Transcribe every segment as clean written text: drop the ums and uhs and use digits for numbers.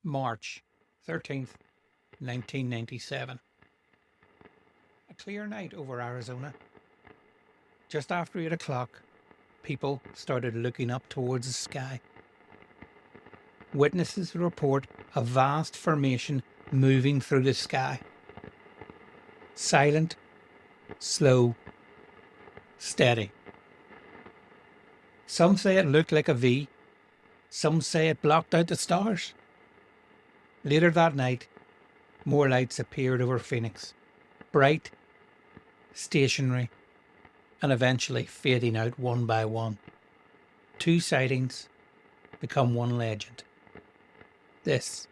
March 13th, 1997. A clear night over Arizona. Just after 8 o'clock, people started looking up towards the sky. Witnesses report a vast formation moving through the sky. Silent, slow, steady. Some say it looked like a V. Some say it blocked out the stars. Later that night, more lights appeared over Phoenix. Bright, stationary, and eventually fading out one by one. 2 sightings become one legend. This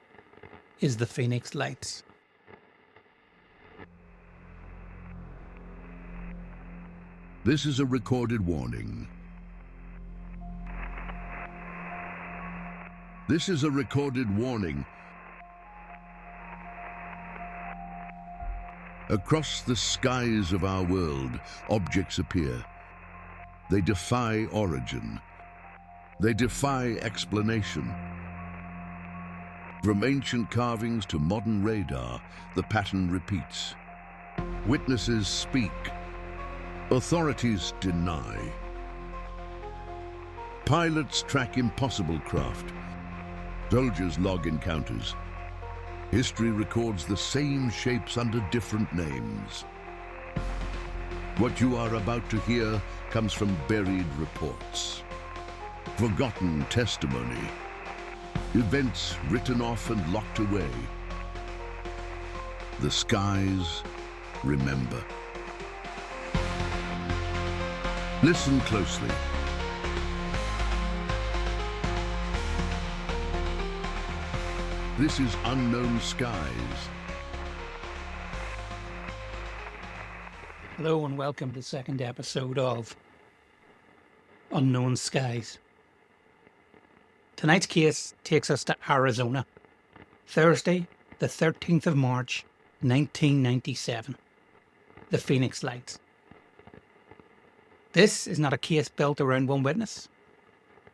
is the Phoenix Lights. This is a recorded warning. This is a recorded warning. Across the skies of our world, objects appear. They defy origin. They defy explanation. From ancient carvings to modern radar, the pattern repeats. Witnesses speak. Authorities deny. Pilots track impossible craft. Soldiers log encounters. History records the same shapes under different names. What you are about to hear comes from buried reports, forgotten testimony, events written off and locked away. The skies remember. Listen closely. This is Unknown Skies. Hello and welcome to the second episode of Unknown Skies. Tonight's case takes us to Arizona, Thursday, the 13th of March, 1997. The Phoenix Lights. This is not a case built around one witness.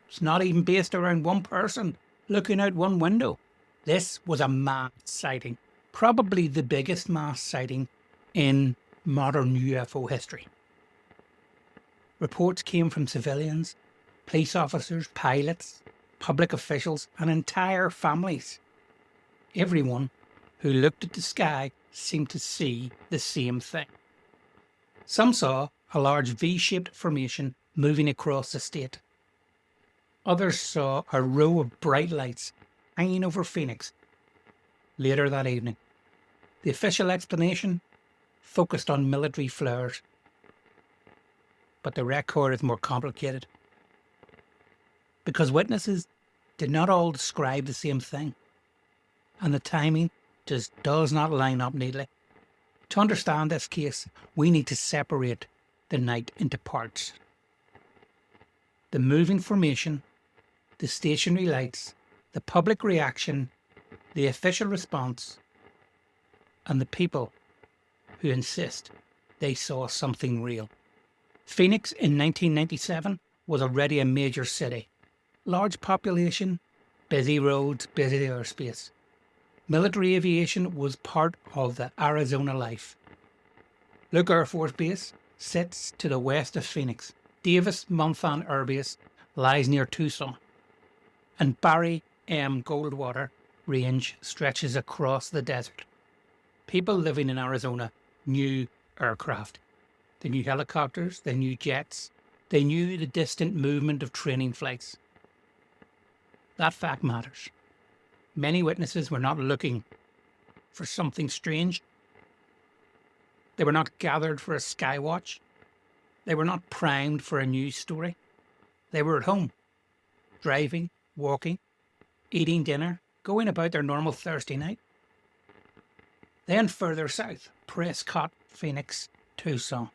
It's not even based around one person looking out one window. This was a mass sighting, probably the biggest mass sighting in modern UFO history. Reports came from civilians, police officers, pilots, public officials, and entire families. Everyone who looked at the sky seemed to see the same thing. Some saw a large V-shaped formation moving across the state. Others saw a row of bright lights hanging over Phoenix. Later that evening, the official explanation focused on military flares. But the record is more complicated, because witnesses did not all describe the same thing, and the timing just does not line up neatly. To understand this case, we need to separate the night into parts. The moving formation, the stationary lights, the public reaction, the official response, and the people who insist they saw something real. Phoenix in 1997 was already a major city. Large population, busy roads, busy airspace. Military aviation was part of the Arizona life. Luke Air Force Base sits to the west of Phoenix. Davis-Monthan Air Base lies near Tucson. And Barry M. Goldwater Range stretches across the desert. People living in Arizona knew aircraft. They knew helicopters, they knew jets, they knew the distant movement of training flights. That fact matters. Many witnesses were not looking for something strange. They were not gathered for a sky watch. They were not primed for a news story. They were at home, driving, walking, eating dinner, going about their normal Thursday night. Then further south, Prescott, Phoenix, Tucson.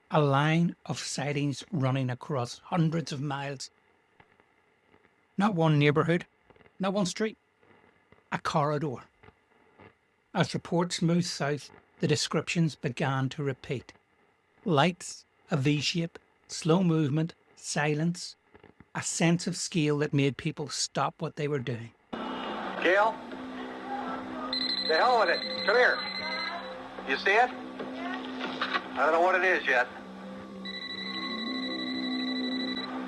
A line of sightings running across hundreds of miles. Not one neighbourhood, not one street, a corridor. As reports moved south, the descriptions began to repeat. Lights, a V-shape, slow movement, silence, a sense of scale that made people stop what they were doing. Gail? The hell with it. Come here. You see it? I don't know what it is yet.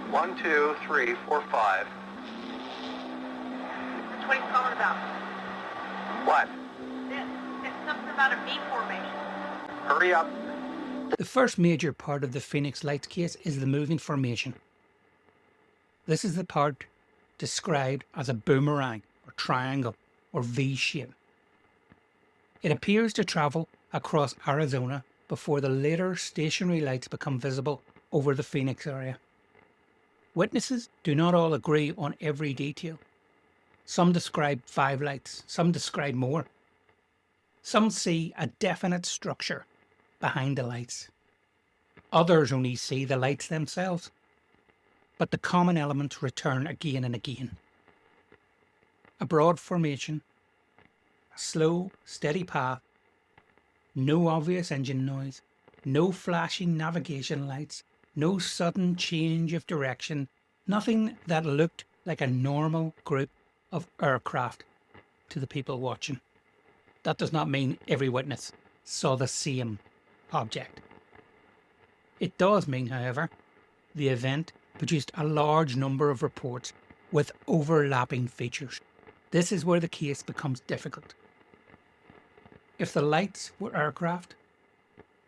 1, 2, 3, 4, 5. That's what he's calling about. What? It's something about a V formation. Hurry up. The first major part of the Phoenix Lights case is the moving formation. This is the part described as a boomerang or triangle or V shape. It appears to travel across Arizona before the later stationary lights become visible over the Phoenix area. Witnesses do not all agree on every detail. Some describe 5 lights, some describe more. Some see a definite structure behind the lights. Others only see the lights themselves. But the common elements return again and again. A broad formation, a slow, steady path, no obvious engine noise, no flashing navigation lights, no sudden change of direction, nothing that looked like a normal group of aircraft to the people watching. That does not mean every witness saw the same object. It does mean, however, the event produced a large number of reports with overlapping features. This is where the case becomes difficult. If the lights were aircraft,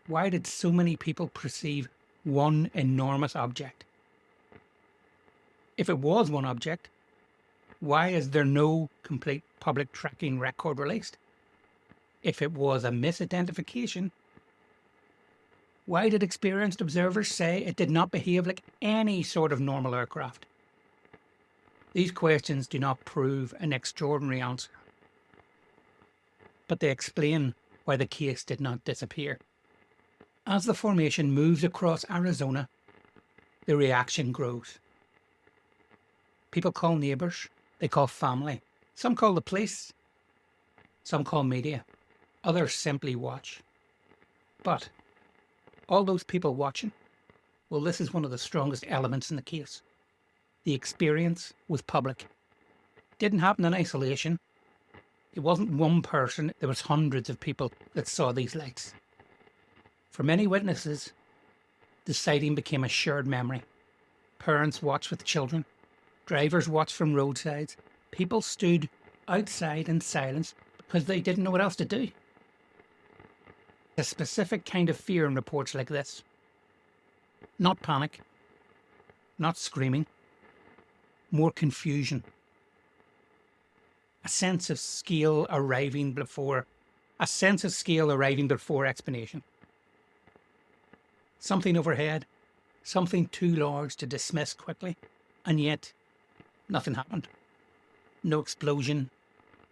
why did so many people perceive one enormous object? If it was one object, why is there no complete public tracking record released? If it was a misidentification, why did experienced observers say it did not behave like any sort of normal aircraft? These questions do not prove an extraordinary answer, but they explain why the case did not disappear. As the formation moves across Arizona, the reaction grows. People call neighbours, they call family, some call the police, some call media, others simply watch. But all those people watching, well, this is one of the strongest elements in the case. The experience was public. It didn't happen in isolation. It wasn't one person, there was hundreds of people that saw these lights. For many witnesses, the sighting became a shared memory. Parents watched with children. Drivers watched from roadsides. People stood outside in silence because they didn't know what else to do. A specific kind of fear in reports like this. Not panic, not screaming, more confusion. A sense of scale arriving before explanation. Something overhead, something too large to dismiss quickly, and yet nothing happened. No explosion,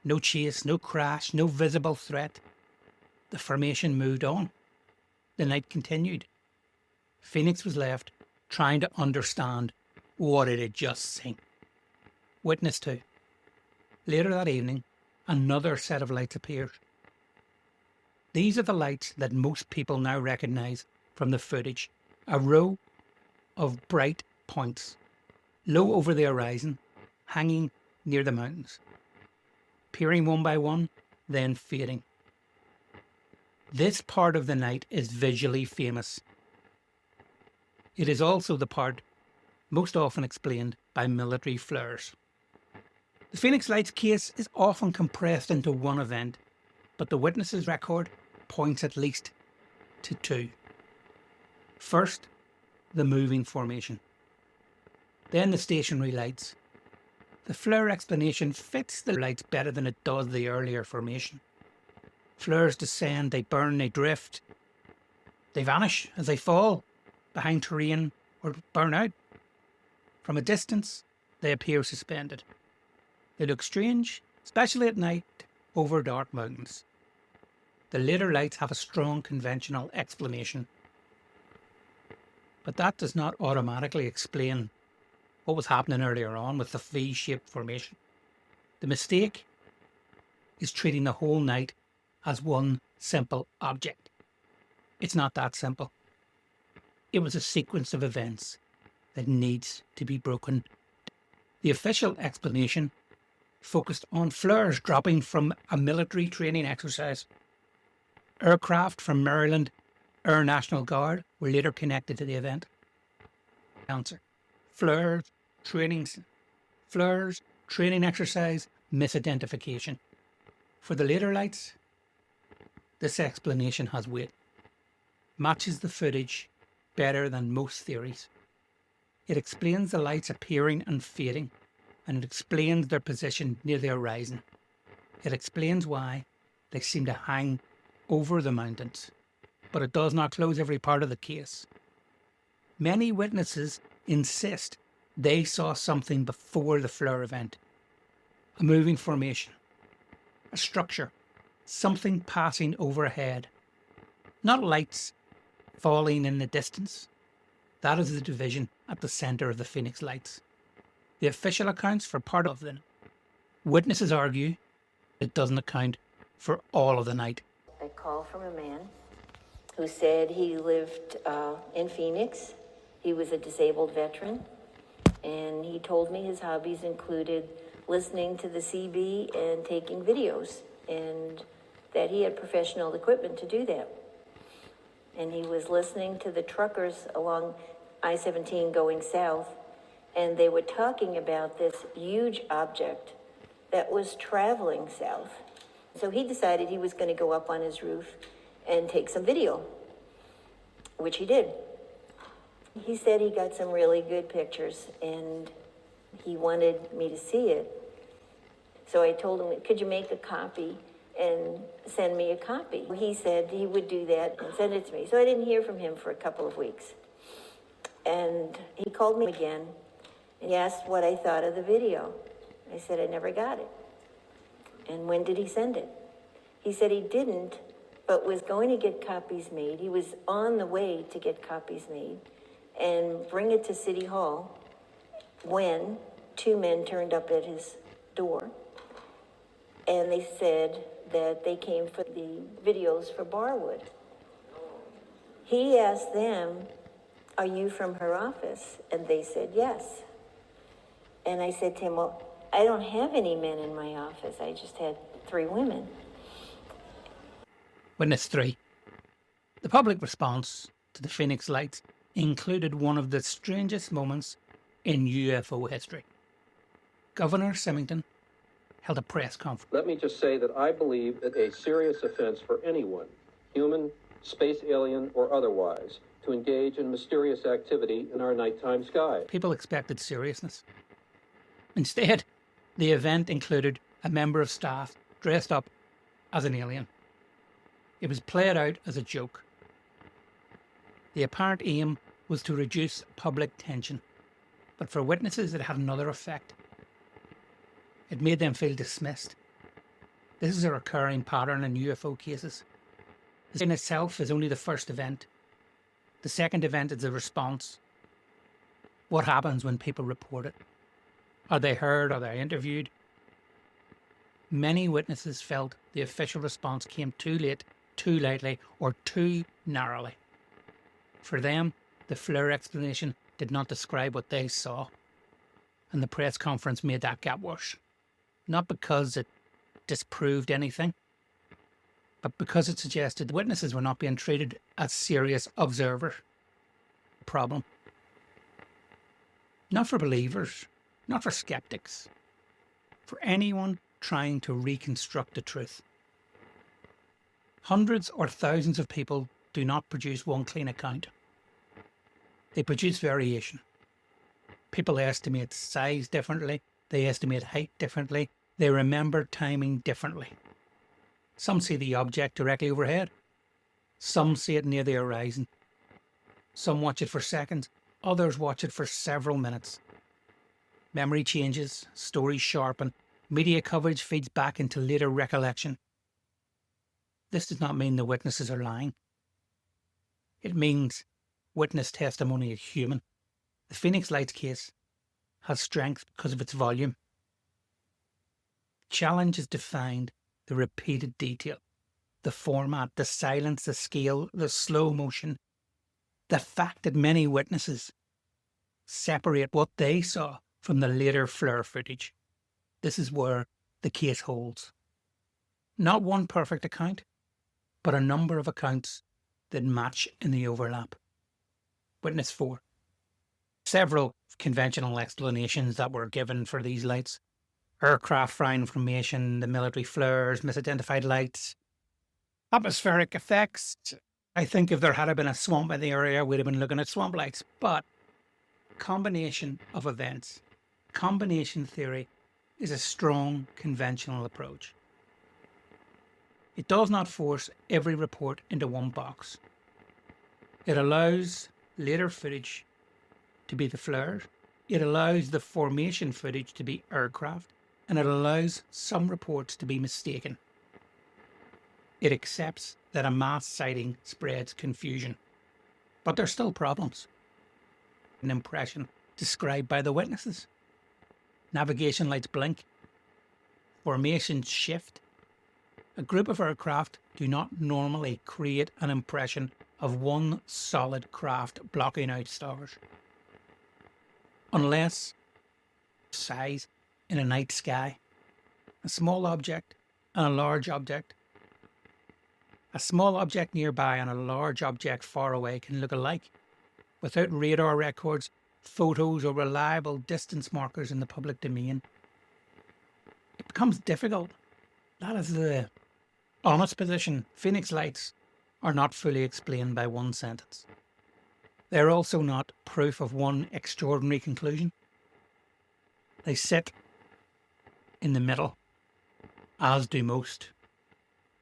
no chase, no crash, no visible threat. The formation moved on. The night continued. Phoenix was left trying to understand what it had just seen. Witness 2. Later that evening, another set of lights appeared. These are the lights that most people now recognise from the footage. A row of bright points, low over the horizon, hanging near the mountains. Appearing one by one, then fading. This part of the night is visually famous. It is also the part most often explained by military flares. The Phoenix Lights case is often compressed into one event, but the witness's record points at least to 2. First, the moving formation. Then the stationary lights. The flare explanation fits the lights better than it does the earlier formation. Flares descend, they burn, they drift. They vanish as they fall behind terrain or burn out. From a distance, they appear suspended. They look strange, especially at night over dark mountains. The later lights have a strong conventional explanation. But that does not automatically explain what was happening earlier on with the V-shaped formation. The mistake is treating the whole night as one simple object. It's not that simple. It was a sequence of events that needs to be broken. The official explanation focused on flares dropping from a military training exercise. Aircraft from Maryland Air National Guard were later connected to the event. Answer: flares, training exercise, misidentification. For the later lights, this explanation has weight. Matches the footage better than most theories. It explains the lights appearing and fading, and it explains their position near the horizon. It explains why they seem to hang over the mountains, but it does not close every part of the case. Many witnesses insist they saw something before the flare event. A moving formation, a structure, something passing overhead. Not lights falling in the distance. That is the division at the centre of the Phoenix Lights. The official accounts for part of them. Witnesses argue it doesn't account for all of the night. A call from a man who said he lived in Phoenix. He was a disabled veteran, and he told me his hobbies included listening to the CB and taking videos, and that he had professional equipment to do that. And he was listening to the truckers along I-17 going south, and they were talking about this huge object that was traveling south. So he decided he was going to go up on his roof and take some video, which he did. He said he got some really good pictures, and he wanted me to see it. So I told him, could you make a copy and send me a copy? He said he would do that and send it to me. So I didn't hear from him for a couple of weeks. And he called me again, and he asked what I thought of the video. I said I never got it. And when did he send it? He said he didn't, but was going to get copies made. He was on the way to get copies made and bring it to City Hall when two men turned up at his door. And they said that they came for the videos for Barwood. He asked them, are you from her office? And they said, yes. And I said to him, well, I don't have any men in my office. I just had 3 women. Witness 3. The public response to the Phoenix Lights included one of the strangest moments in UFO history. Governor Symington held a press conference. Let me just say that I believe that a serious offense for anyone, human, space alien, or otherwise, to engage in mysterious activity in our nighttime sky. People expected seriousness. Instead, the event included a member of staff dressed up as an alien. It was played out as a joke. The apparent aim was to reduce public tension, but for witnesses it had another effect. It made them feel dismissed. This is a recurring pattern in UFO cases. This in itself is only the first event. The second event is the response. What happens when people report it? Are they heard? Are they interviewed? Many witnesses felt the official response came too late, too lightly, or too narrowly. For them, the flare explanation did not describe what they saw, and the press conference made that gap worse. Not because it disproved anything, but because it suggested the witnesses were not being treated as serious observers. Problem. Not for believers, not for skeptics, for anyone trying to reconstruct the truth. Hundreds or thousands of people do not produce one clean account. They produce variation. People estimate size differently, they estimate height differently, they remember timing differently. Some see the object directly overhead. Some see it near the horizon. Some watch it for seconds, others watch it for several minutes. Memory changes, stories sharpen, media coverage feeds back into later recollection. This does not mean the witnesses are lying. It means witness testimony is human. The Phoenix Lights case has strength because of its volume. Challenge is defined the repeated detail, the format, the silence, the scale, the slow motion. The fact that many witnesses separate what they saw from the later flare footage. This is where the case holds. Not one perfect account, but a number of accounts that match in the overlap. Witness 4. Several conventional explanations that were given for these lights. Aircraft flying formation, the military flares, misidentified lights, atmospheric effects. I think if there had been a swamp in the area, we'd have been looking at swamp lights. But combination of events, combination theory, is a strong conventional approach. It does not force every report into one box. It allows later footage to be the flares, it allows the formation footage to be aircraft, and it allows some reports to be mistaken. It accepts that a mass sighting spreads confusion, but there's still problems. An impression described by the witnesses. Navigation lights blink. Formations shift. A group of aircraft do not normally create an impression of one solid craft blocking out stars. Unless size in a night sky, a small object and a large object. A small object nearby and a large object far away can look alike, without radar records, photos or reliable distance markers in the public domain. It becomes difficult. That is the honest position. Phoenix lights are not fully explained by one sentence. They are also not proof of one extraordinary conclusion. They sit in the middle, as do most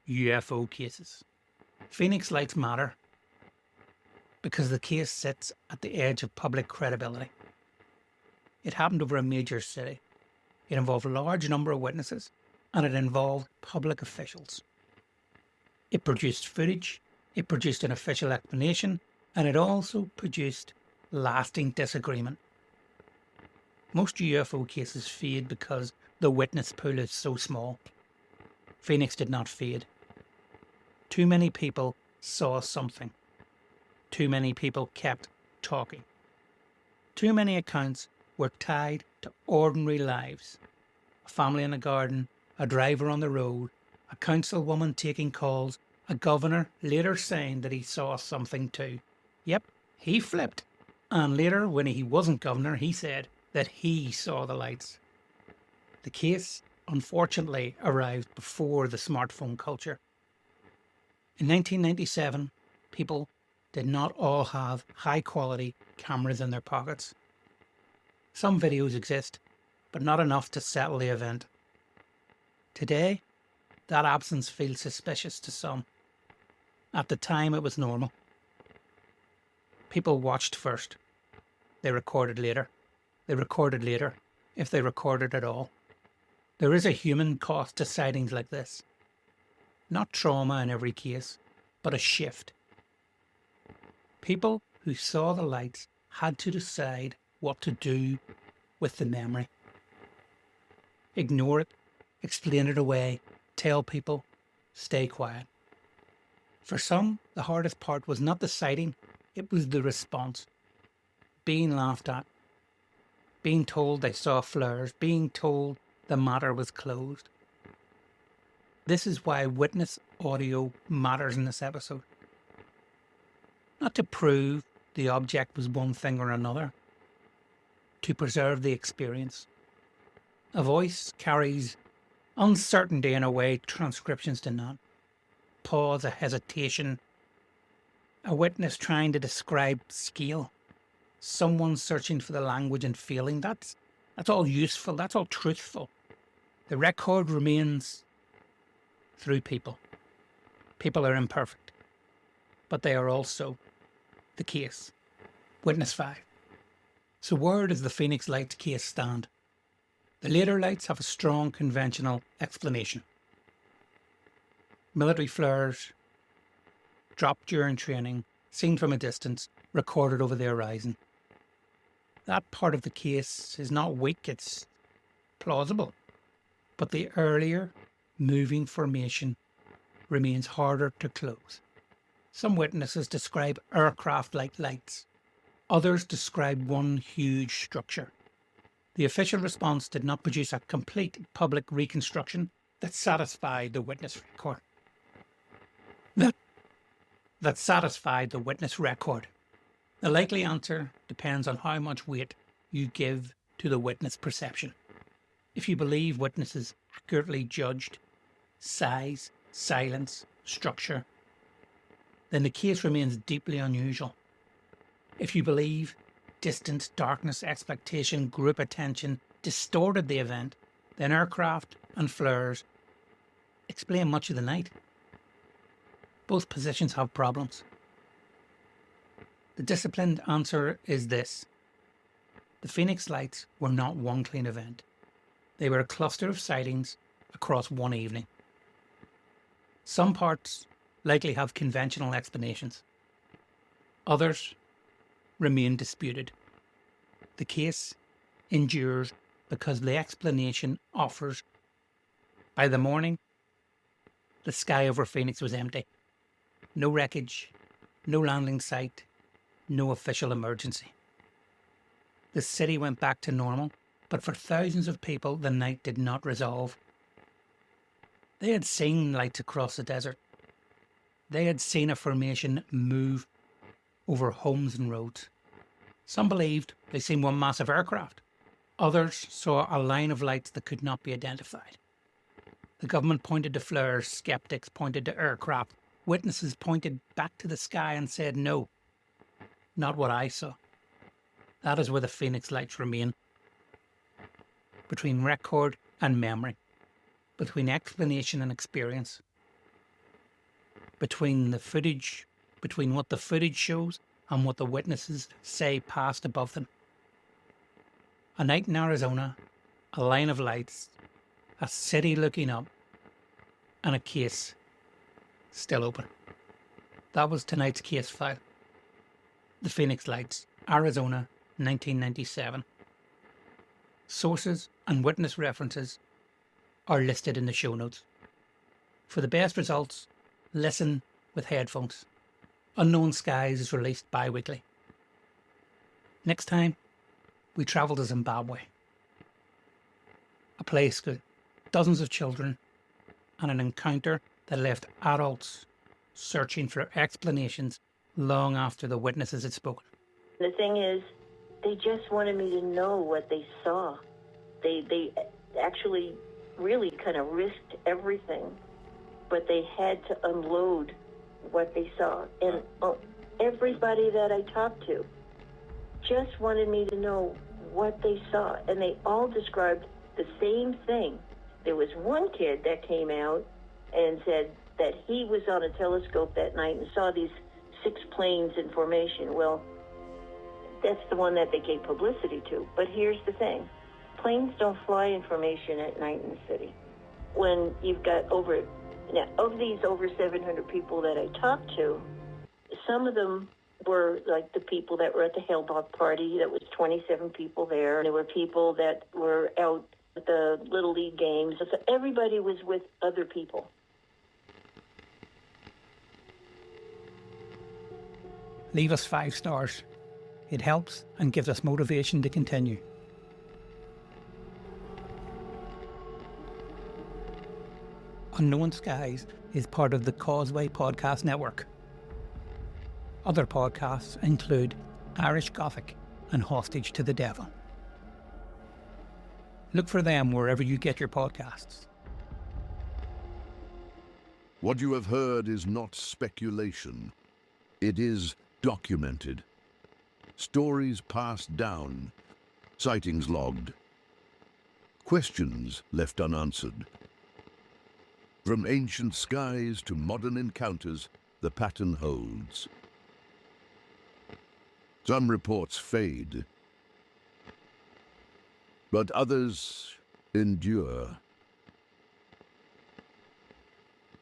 UFO cases. Phoenix lights matter because the case sits at the edge of public credibility. It happened over a major city. It involved a large number of witnesses, and it involved public officials. It produced footage, it produced an official explanation, and it also produced lasting disagreement. Most UFO cases fade because the witness pool is so small. Phoenix did not fade. Too many people saw something. Too many people kept talking. Too many accounts were tied to ordinary lives. A family in a garden, a driver on the road, a councilwoman taking calls, a governor later saying that he saw something too. Yep, he flipped. And later, when he wasn't governor, he said that he saw the lights. The case, unfortunately, arrived before the smartphone culture. In 1997, people did not all have high-quality cameras in their pockets. Some videos exist, but not enough to settle the event. Today, that absence feels suspicious to some. At the time, it was normal. People watched first. They recorded later. They recorded later, if they recorded at all. There is a human cost to sightings like this. Not trauma in every case, but a shift. People who saw the lights had to decide what to do with the memory. Ignore it, explain it away, tell people, stay quiet. For some, the hardest part was not the sighting, it was the response. Being laughed at, being told they saw flares, being told the matter was closed. This is why witness audio matters in this episode. Not to prove the object was one thing or another, to preserve the experience. A voice carries uncertainty in a way transcriptions do not. Pause, a hesitation, a witness trying to describe scale, someone searching for the language and feeling. That's all useful, that's all truthful. The record remains through people. People are imperfect, but they are also the case. Witness 5. So where does the Phoenix Lights case stand? The later lights have a strong conventional explanation. Military flares, dropped during training, seen from a distance, recorded over the horizon. That part of the case is not weak, it's plausible. But the earlier, moving formation remains harder to close. Some witnesses describe aircraft-like lights. Others describe one huge structure. The official response did not produce a complete public reconstruction that satisfied the witness record. That satisfied the witness record. The likely answer depends on how much weight you give to the witness perception. If you believe witnesses accurately judged size, silence, structure, then the case remains deeply unusual. If you believe distance, darkness, expectation, group attention distorted the event, then aircraft and flares explain much of the night. Both positions have problems. The disciplined answer is this. The Phoenix Lights were not one clean event. They were a cluster of sightings across one evening. Some parts likely have conventional explanations. Others remain disputed. The case endures because the explanation offers. By the morning, the sky over Phoenix was empty. No wreckage, no landing site, no official emergency. The city went back to normal, but for thousands of people, the night did not resolve. They had seen lights across the desert. They had seen a formation move over homes and roads. Some believed they seen one massive aircraft. Others saw a line of lights that could not be identified. The government pointed to flares, skeptics pointed to aircraft, witnesses pointed back to the sky and said, no, not what I saw. That is where the Phoenix Lights remain. Between record and memory, between explanation and experience, between what the footage shows and what the witnesses say passed above them. A night in Arizona, a line of lights, a city looking up, and a case still open. That was tonight's case file. The Phoenix Lights, Arizona, 1997. Sources and witness references are listed in the show notes. For the best results, listen with headphones. Unknown Skies is released bi-weekly. Next time, we travel to Zimbabwe. A play school, dozens of children, and an encounter that left adults searching for explanations long after the witnesses had spoken. The thing is, they just wanted me to know what they saw. They actually really kind of risked everything, but they had to unload what they saw. And everybody that I talked to just wanted me to know what they saw, and they all described the same thing. There was one kid that came out and said that he was on a telescope that night and saw these 6 planes in formation. Well, that's the one that they gave publicity to. But here's the thing. Planes don't fly in formation at night in the city. When you've got of these over 700 people that I talked to, some of them were like the people that were at the Hellbach party. That was 27 people there. There were people that were out at the Little League games. So everybody was with other people. Leave us 5 stars. It helps and gives us motivation to continue. Unknown Skies is part of the Causeway Podcast Network. Other podcasts include Irish Gothic and Hostage to the Devil. Look for them wherever you get your podcasts. What you have heard is not speculation. It is documented. Stories passed down, sightings logged, questions left unanswered. From ancient skies to modern encounters, the pattern holds. Some reports fade, but others endure.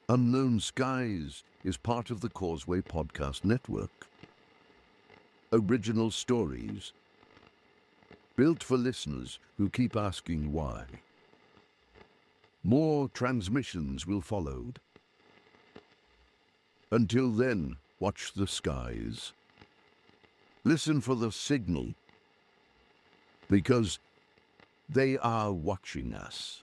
Unknown Skies is part of the Causeway Podcast Network. Original stories, built for listeners who keep asking why. More transmissions will follow. Until then, watch the skies. Listen for the signal, because They are watching us.